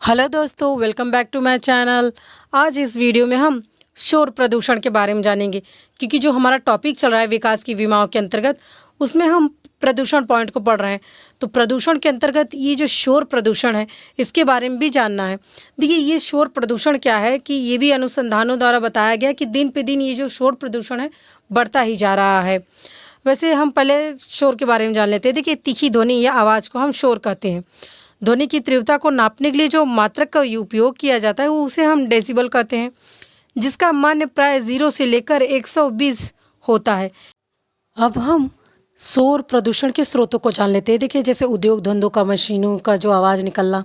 Hello दोस्तों, welcome back to my channel. आज इस वीडियो में हम शोर प्रदूषण के बारे में जानेंगे, क्योंकि जो हमारा टॉपिक चल रहा है विकास की विमाओं के अंतर्गत, उसमें हम प्रदूषण पॉइंट को पढ़ रहे हैं। तो प्रदूषण के अंतर्गत ये जो शोर प्रदूषण है, इसके बारे में भी जानना है। देखिए, ये शोर प्रदूषण क्या है कि ये भी अनुसंधानों द्वारा बताया गया कि दिन पे दिन ये जो शोर प्रदूषण है बढ़ता ही जा रहा है। वैसे हम पहले शोर के बारे में जान लेते हैं। देखिए, तीखी ध्वनि या आवाज़ को हम शोर कहते हैं। ध्वनि की तीव्रता को नापने के लिए जो मात्रक का उपयोग किया जाता है, वो उसे हम डेसिबल कहते हैं, जिसका मान प्राय 0 से लेकर 120 होता है। अब हम शोर प्रदूषण के स्रोतों को जान लेते हैं। देखिए, जैसे उद्योग धंधों का, मशीनों का जो आवाज़ निकलना,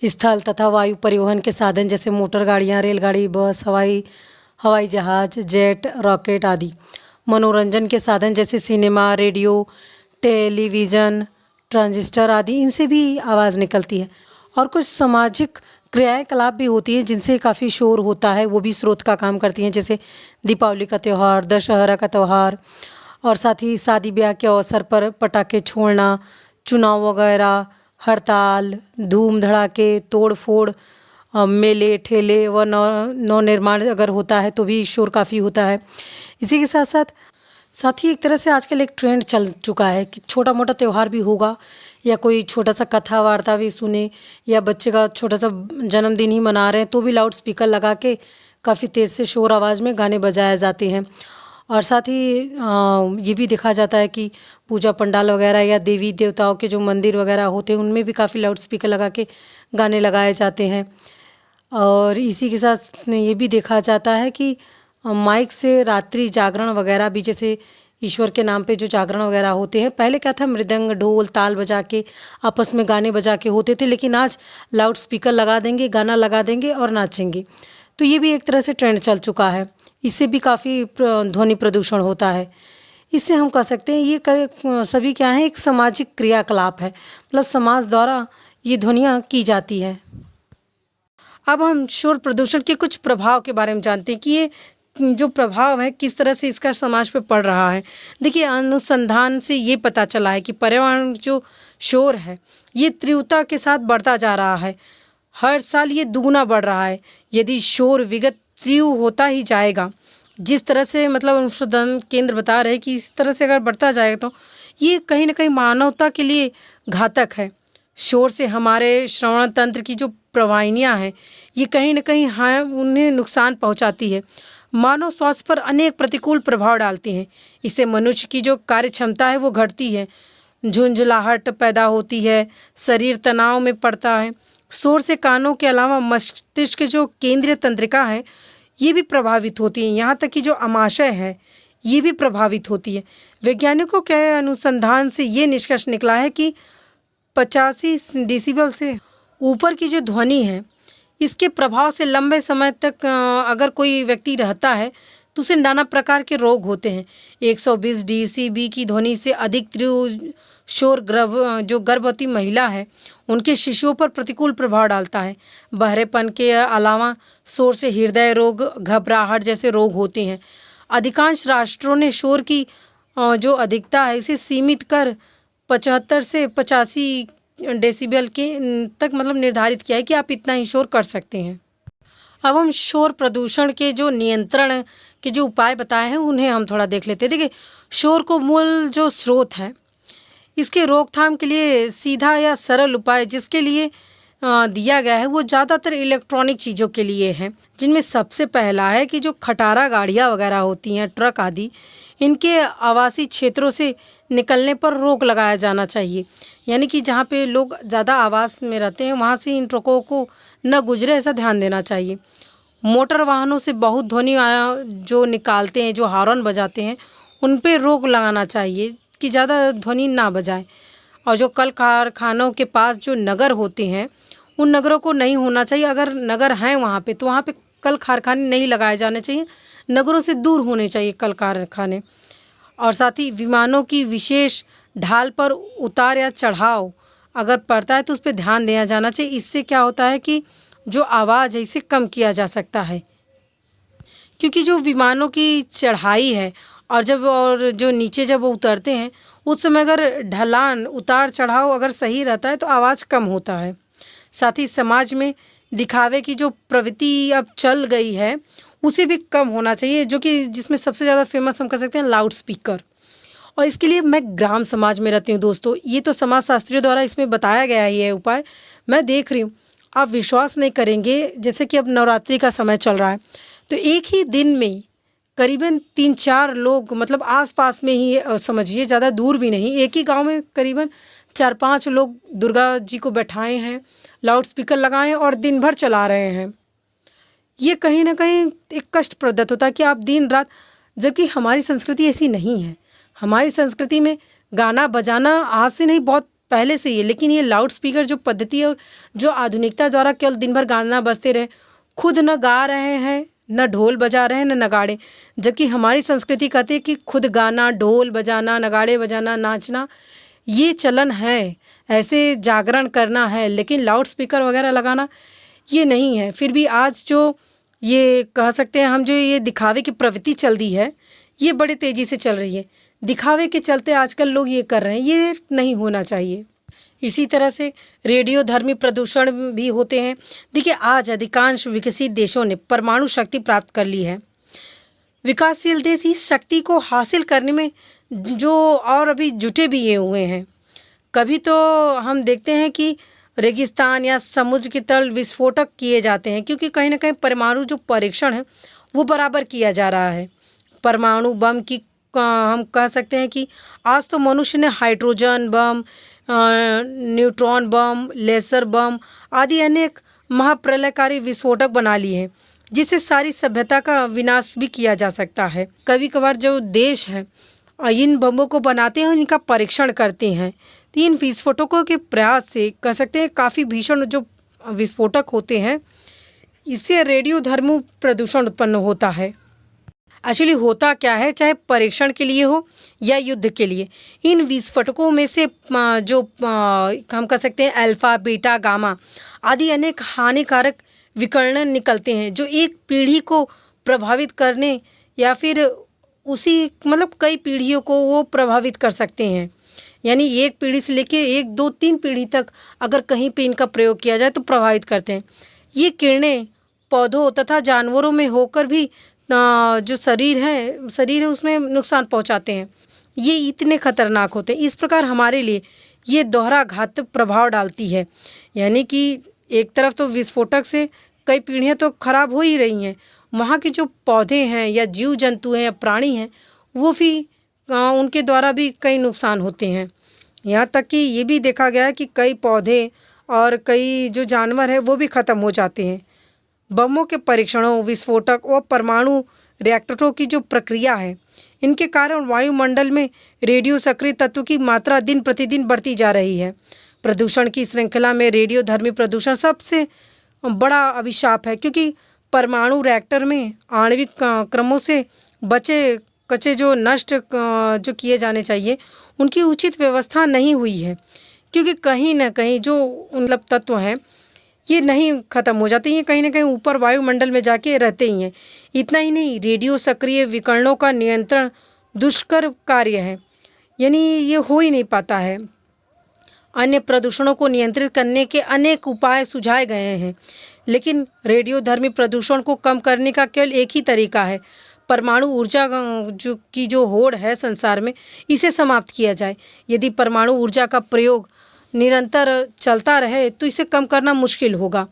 स्थल तथा वायु परिवहन के साधन जैसे मोटर गाड़ियाँ, रेलगाड़ी, बस, हवाई जहाज, जेट, रॉकेट आदि। मनोरंजन के साधन जैसे सिनेमा, रेडियो, टेलीविज़न, ट्रांजिस्टर आदि, इनसे भी आवाज़ निकलती है। और कुछ सामाजिक क्रियाकलाप भी होती हैं जिनसे काफ़ी शोर होता है, वो भी स्रोत का काम करती हैं, जैसे दीपावली का त्यौहार, दशहरा का त्यौहार, और साथ ही शादी ब्याह के अवसर पर पटाखे छोड़ना, चुनाव वगैरह, हड़ताल, धूम धड़ाके, तोड़ फोड़, मेले ठेले व नव निर्माण अगर होता है तो भी शोर काफ़ी होता है। इसी के साथ ही एक तरह से आजकल एक ट्रेंड चल चुका है कि छोटा मोटा त्यौहार भी होगा, या कोई छोटा सा कथा वार्ता भी सुने, या बच्चे का छोटा सा जन्मदिन ही मना रहे हैं तो भी लाउड स्पीकर लगा के काफ़ी तेज़ से शोर आवाज़ में गाने बजाए जाते हैं। और साथ ही ये भी देखा जाता है कि पूजा पंडाल वगैरह या देवी देवताओं के जो मंदिर वगैरह होते हैं, उनमें भी काफ़ी लाउड स्पीकर लगा के गाने लगाए जाते हैं। और इसी के साथ ये भी देखा जाता है कि माइक से रात्रि जागरण वगैरह भी, जैसे ईश्वर के नाम पे जो जागरण वगैरह होते हैं, पहले क्या था, मृदंग ढोल ताल बजा के आपस में गाने बजा के होते थे, लेकिन आज लाउड स्पीकर लगा देंगे, गाना लगा देंगे और नाचेंगे। तो ये भी एक तरह से ट्रेंड चल चुका है। इससे भी काफ़ी ध्वनि प्रदूषण होता है। इससे हम कह सकते हैं ये सभी क्या है, एक सामाजिक क्रियाकलाप है, मतलब समाज द्वारा ये ध्वनियाँ की जाती है। अब हम शोर प्रदूषण के कुछ प्रभाव के बारे में जानते हैं कि ये जो प्रभाव है किस तरह से इसका समाज पे पड़ रहा है। देखिए, अनुसंधान से ये पता चला है कि पर्यावरण जो शोर है, ये तीव्रता के साथ बढ़ता जा रहा है। हर साल ये दुगुना बढ़ रहा है। यदि शोर विगत तीव्र होता ही जाएगा, जिस तरह से मतलब अनुसंधान केंद्र बता रहे हैं कि इस तरह से अगर बढ़ता जाएगा तो ये कहीं ना कहीं मानवता के लिए घातक है। शोर से हमारे श्रवण तंत्र की जो प्रवाहिनियाँ हैं, ये कहीं ना कहीं उन्हें नुकसान पहुंचाती है, मानव स्वास्थ्य पर अनेक प्रतिकूल प्रभाव डालती हैं। इससे मनुष्य की जो कार्य क्षमता है वो घटती है, झुंझलाहट पैदा होती है, शरीर तनाव में पड़ता है। शोर से कानों के अलावा मस्तिष्क के जो केंद्रीय तंत्रिका है, ये भी प्रभावित होती है। यहाँ तक कि जो आमाशय है, ये भी प्रभावित होती है। वैज्ञानिकों के अनुसंधान से ये निष्कर्ष निकला है कि 85 डेसिबल से ऊपर की जो ध्वनि है, इसके प्रभाव से लंबे समय तक अगर कोई व्यक्ति रहता है तो उसे नाना प्रकार के रोग होते हैं। 120 डेसिबी की ध्वनि से अधिक तीव्र शोर जो गर्भवती महिला है, उनके शिशुओं पर प्रतिकूल प्रभाव डालता है। बहरेपन के अलावा शोर से हृदय रोग, घबराहट जैसे रोग होते हैं। अधिकांश राष्ट्रों ने शोर की जो अधिकता है इसे सीमित कर 75 से 85 डेसिबल के तक मतलब निर्धारित किया है कि आप इतना ही शोर कर सकते हैं। अब हम शोर प्रदूषण के जो नियंत्रण के जो उपाय बताए हैं, उन्हें हम थोड़ा देख लेते हैं। देखिए, शोर को मूल जो स्रोत है, इसके रोकथाम के लिए सीधा या सरल उपाय जिसके लिए दिया गया है, वो ज़्यादातर इलेक्ट्रॉनिक चीज़ों के लिए है, जिनमें सबसे पहला है कि जो खटारा गाड़ियाँ वगैरह होती हैं, ट्रक आदि, इनके आवासीय क्षेत्रों से निकलने पर रोक लगाया जाना चाहिए। यानी कि जहाँ पे लोग ज़्यादा आवास में रहते हैं, वहाँ से इन ट्रकों को न गुजरे, ऐसा ध्यान देना चाहिए। मोटर वाहनों से बहुत ध्वनि जो निकालते हैं, जो हॉर्न बजाते हैं, उन पे रोक लगाना चाहिए कि ज़्यादा ध्वनि ना बजाए। और जो कल कारखानों के पास जो नगर होते हैं, उन नगरों को नहीं होना चाहिए। अगर नगर हैं वहाँ पे, तो वहाँ पे कल कारखाने नहीं लगाए जाने चाहिए। नगरों से दूर होने चाहिए कल कारखाने। और साथ ही विमानों की विशेष ढाल पर उतार या चढ़ाव अगर पड़ता है तो उस पर ध्यान दिया जाना चाहिए। इससे क्या होता है कि जो आवाज़ है, इसे कम किया जा सकता है, क्योंकि जो विमानों की चढ़ाई है और जो नीचे जब वो उतरते हैं, उस समय अगर ढलान उतार चढ़ाव अगर सही रहता है तो आवाज़ कम होता है। साथ ही समाज में दिखावे की जो प्रवृत्ति अब चल गई है उसे भी कम होना चाहिए, जो कि जिसमें सबसे ज़्यादा फेमस हम कह सकते हैं लाउड स्पीकर। और इसके लिए मैं ग्राम समाज में रहती हूँ दोस्तों, ये तो समाज शास्त्रियों द्वारा इसमें बताया गया है ये उपाय। मैं देख रही हूँ, आप विश्वास नहीं करेंगे, जैसे कि अब नवरात्रि का समय चल रहा है तो एक ही दिन में करीबन 3-4 लोग, मतलब आसपास में ही समझिए, ज़्यादा दूर भी नहीं, एक ही गांव में करीबन 4-5 लोग दुर्गा जी को बैठाए हैं, लाउड स्पीकर लगाए हैं और दिन भर चला रहे हैं। ये कहीं ना कहीं एक कष्टप्रद होता है कि आप दिन रात, जबकि हमारी संस्कृति ऐसी नहीं है। हमारी संस्कृति में गाना बजाना आज से नहीं, बहुत पहले से ही है, लेकिन ये लाउड स्पीकर जो पद्धति है और जो आधुनिकता द्वारा केवल दिन भर गाना बजते रहे, खुद न गा रहे हैं, न ढोल बजा रहे हैं, न नगाड़े। जबकि हमारी संस्कृति कहती है कि खुद गाना, ढोल बजाना, नगाड़े बजाना, नाचना, ये चलन है, ऐसे जागरण करना है। लेकिन लाउड स्पीकर वगैरह लगाना ये नहीं है। फिर भी आज जो ये कह सकते हैं हम, जो ये दिखावे की प्रवृत्ति चल दी है, ये बड़े तेज़ी से चल रही है। दिखावे के चलते आजकल लोग ये कर रहे हैं, ये नहीं होना चाहिए। इसी तरह से रेडियो धर्मी प्रदूषण भी होते हैं। देखिए, आज अधिकांश विकसित देशों ने परमाणु शक्ति प्राप्त कर ली है। विकासशील देश इस शक्ति को हासिल करने में जो और अभी जुटे भी ये हुए हैं। कभी तो हम देखते हैं कि रेगिस्तान या समुद्र के तल विस्फोटक किए जाते हैं, क्योंकि कहीं ना कहीं परमाणु जो परीक्षण है वो बराबर किया जा रहा है। परमाणु बम की हम कह सकते हैं कि आज तो मनुष्य ने हाइड्रोजन बम, न्यूट्रॉन बम, लेसर बम आदि अनेक महाप्रलयकारी विस्फोटक बना लिए हैं, जिससे सारी सभ्यता का विनाश भी किया जा सकता है। कभी कभार जो देश है इन बमों को बनाते हैं, इनका परीक्षण करते हैं, तो इन विस्फोटकों के प्रयास से कह सकते हैं काफ़ी भीषण जो विस्फोटक होते हैं, इससे रेडियो धर्मी प्रदूषण उत्पन्न होता है। एक्चुअली होता क्या है, चाहे परीक्षण के लिए हो या युद्ध के लिए, इन विस्फोटकों में से जो हम कह सकते हैं अल्फा, बीटा, गामा आदि अनेक हानिकारक विकिरण निकलते हैं, जो एक पीढ़ी को प्रभावित करने या फिर उसी मतलब कई पीढ़ियों को वो प्रभावित कर सकते हैं। यानी एक पीढ़ी से लेके 1, 2, 3 पीढ़ी तक अगर कहीं पे इनका प्रयोग किया जाए तो प्रभावित करते हैं। ये किरणें पौधों तथा जानवरों में होकर भी जो शरीर है उसमें नुकसान पहुंचाते हैं। ये इतने खतरनाक होते हैं। इस प्रकार हमारे लिए ये दोहरा घातक प्रभाव डालती है। यानी कि एक तरफ तो विस्फोटक से कई पीढ़ियां तो खराब हो ही रही हैं, वहाँ के जो पौधे हैं या जीव जंतु हैं या प्राणी हैं वो भी उनके द्वारा भी कई नुकसान होते हैं। यहाँ तक कि ये भी देखा गया है कि कई पौधे और कई जो जानवर हैं वो भी ख़त्म हो जाते हैं। बमों के परीक्षणों, विस्फोटक और परमाणु रिएक्टरों की जो प्रक्रिया है, इनके कारण वायुमंडल में रेडियो सक्रिय तत्व की मात्रा दिन प्रतिदिन बढ़ती जा रही है। प्रदूषण की श्रृंखला में रेडियो धर्मी प्रदूषण सबसे बड़ा अभिशाप है, क्योंकि परमाणु रिएक्टर में आणविक क्रमों से बचे कचे जो नष्ट जो किए जाने चाहिए उनकी उचित व्यवस्था नहीं हुई है, क्योंकि कहीं ना कहीं जो मतलब तत्व हैं ये नहीं ख़त्म हो जाते, ये कहीं ना कहीं ऊपर वायुमंडल में जाके रहते ही हैं। इतना ही नहीं, रेडियो सक्रिय विकिरणों का नियंत्रण दुष्कर कार्य है, यानी ये हो ही नहीं पाता है। अन्य प्रदूषणों को नियंत्रित करने के अनेक उपाय सुझाए गए हैं, लेकिन रेडियो धर्मी प्रदूषण को कम करने का केवल एक ही तरीका है, परमाणु ऊर्जा जो होड़ है संसार में, इसे समाप्त किया जाए। यदि परमाणु ऊर्जा का प्रयोग निरंतर चलता रहे तो इसे कम करना मुश्किल होगा।